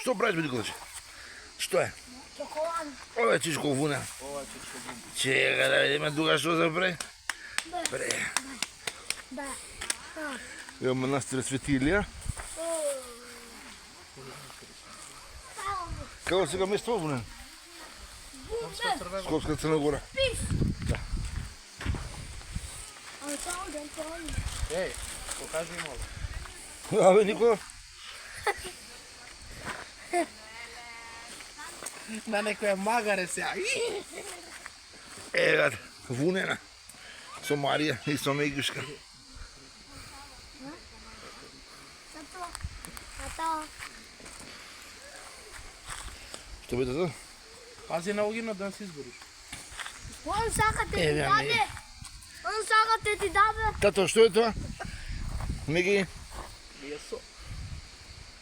Што правиш, бе, Николаче? Што е? Чоколад. Ова е чичко вуна. Чека да видиме тука што се прави. Да. Ево манастир Светилија. Како сега место вуна? Скопска Црна Гора. Да. Еј, покажи им ово. Абе, Никола. На некоја магаре сега. Ега, вунена. Со Марија и со Мегушка. Што бе тато? Пази на огинот да се избориш. Он сака те ти Еве, даде. Он сака те ти даде. Тато, што е тоа? Меги?